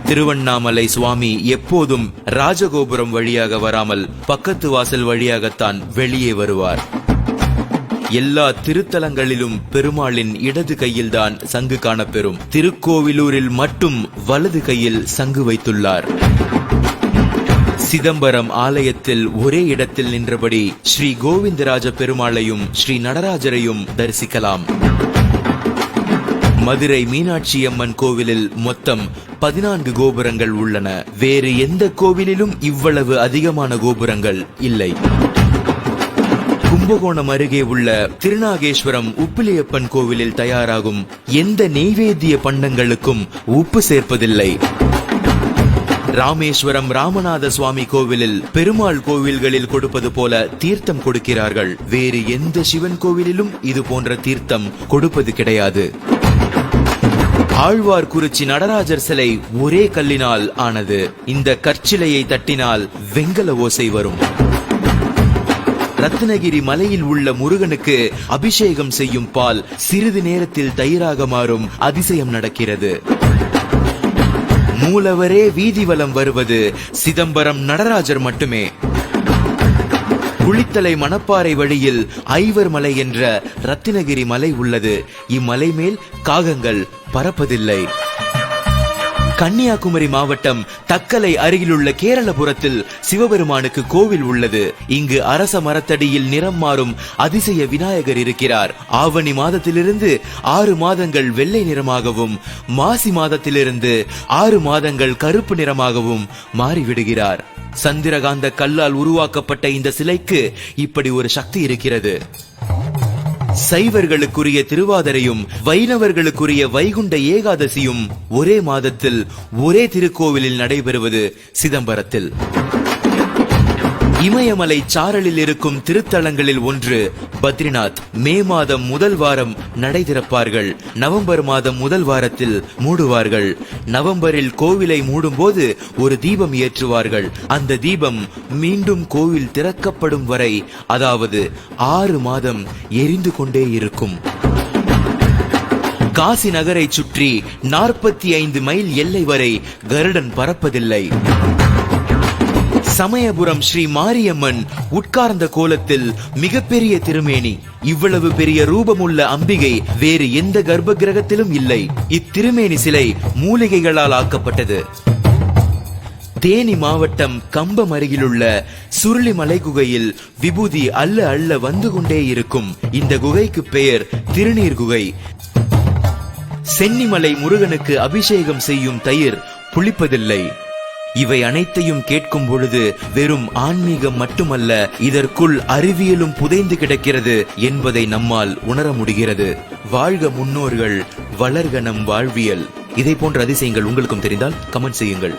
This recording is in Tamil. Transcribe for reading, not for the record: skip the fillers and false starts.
திருவண்ணாமலை சுவாமி எப்போதும் ராஜகோபுரம் வழியாக வராமல் பக்கத்து வாசல் வழியாகத்தான் வெளியே வருவார். எல்லா திருத்தலங்களிலும் பெருமாளின் இடது கையில்தான் சங்கு காணப்பெறும். திருக்கோவிலூரில் மட்டும் வலது கையில் சங்கு வைத்துள்ளார். சிதம்பரம் ஆலயத்தில் ஒரே இடத்தில் நின்றபடி ஸ்ரீ கோவிந்தராஜ பெருமாளையும் ஸ்ரீ நடராஜரையும் தரிசிக்கலாம். மதுரை மீனாட்சி அம்மன் கோவிலில் மொத்தம் 14 கோபுரங்கள் உள்ளன. வேறு எந்த கோவிலிலும் இவ்வளவு அதிகமான கோபுரங்கள் இல்லை. கும்பகோணம் அருகே உள்ள திருநாகேஸ்வரம் உப்பிலியப்பன் கோவிலில் தயாராகும் எந்த நெய்வேத்திய பண்டங்களுக்கும் உப்பு சேர்ப்பதில்லை. ராமேஸ்வரம் ராமநாத சுவாமி கோவிலில் பெருமாள் கோவில்களில் கொடுப்பது போல தீர்த்தம் கொடுக்கிறார்கள். வேறு எந்த சிவன் கோவிலிலும் இது போன்ற தீர்த்தம் கொடுப்பது கிடையாது. ஆழ்வார்குறிச்சி நடராஜர் சிலை ஒரே கல்லினால் ஆனது. இந்த கற்சிலையை தட்டினால் வெங்கல ஓசை வரும். ரத்னகிரி மலையில் உள்ள முருகனுக்கு அபிஷேகம் செய்யும் பால் சிறிது நேரத்தில் தயிராக மாறும் அதிசயம் நடக்கிறது. மூலவரே வீதி வலம் வருவது சிதம்பரம் நடராஜர் மட்டுமே. குளித்தலை மணப்பாறை வழியில் ஐவர் மலை என்ற ரத்தினகிரி மலை உள்ளது. இம்மலை மேல் காகங்கள் பறப்பதில்லை. கன்னியாகுமரி மாவட்டம் தக்கலை அருகிலுள்ள கேரளபுரத்தில் சிவபெருமானுக்கு கோவில் உள்ளது. இங்கு அரச மரத்தடியில் நிறம் மாறும் அதிசய விநாயகர் இருக்கிறார். ஆவணி மாதத்திலிருந்து 6 மாதங்கள் வெள்ளை நிறமாகவும், மாசி மாதத்திலிருந்து 6 மாதங்கள் கருப்பு நிறமாகவும் மாறிவிடுகிறார். சந்திரகாந்த கல்லால் உருவாக்கப்பட்ட இந்த சிலைக்கு இப்படி ஒரு சக்தி இருக்கிறது. சைவர்களுக்குரிய திருவாதிரையும் வைணவர்களுக்குரிய வைகுண்ட ஏகாதசியும் ஒரே மாதத்தில் ஒரே திருக்கோவிலில் நடைபெறுவது சிதம்பரத்தில். இமயமலை சாரலில் இருக்கும் திருத்தலங்களில் ஒன்று பத்ரிநாத். மே மாதம் முதல் வாரம் நடை திறப்பார்கள். நவம்பர் மாதம் முதல் வாரத்தில் மூடுவார்கள். நவம்பரில் கோவிலை மூடும் போது ஒரு தீபம் ஏற்றுவார்கள். அந்த தீபம் மீண்டும் கோவில் திறக்கப்படும் வரை, அதாவது 6 மாதம் எரிந்து கொண்டே இருக்கும். காசி நகரை சுற்றி 45 மைல் எல்லை வரை கருடன் பறப்பதில்லை. சமயபுரம் ஸ்ரீ மாரியம்மன் உட்கார்ந்த கோலத்தில் மிகப்பெரிய திருமேனி. இவ்வளவு பெரிய ரூபமுள்ள அம்பிகை வேறு எந்த கர்ப்ப கிரகத்திலும் இல்லை. இத்திருமேனி சிலை மூலிகைகளால் ஆக்கப்பட்டது. தேனி மாவட்டம் கம்பம் அருகிலுள்ள சுருளிமலை குகையில் விபூதி அள்ள அள்ள வந்து கொண்டே இருக்கும். இந்த குகைக்கு பெயர் திருநீர் குகை. சென்னிமலை முருகனுக்கு அபிஷேகம் செய்யும் தயிர் புளிப்பதில்லை. இவை அனைத்தையும் கேட்கும் பொழுது வெறும் ஆன்மீகம் மட்டுமல்ல, இதற்குள் அறிவியலும் புதைந்து கிடக்கிறது என்பதை நம்மால் உணர முடிகிறது. வாழ்க முன்னோர்கள், வளர்க நம் வாழ்வியல். இதை போன்ற அதிசயங்கள் உங்களுக்கும் தெரிந்தால் கமெண்ட் செய்யுங்கள்.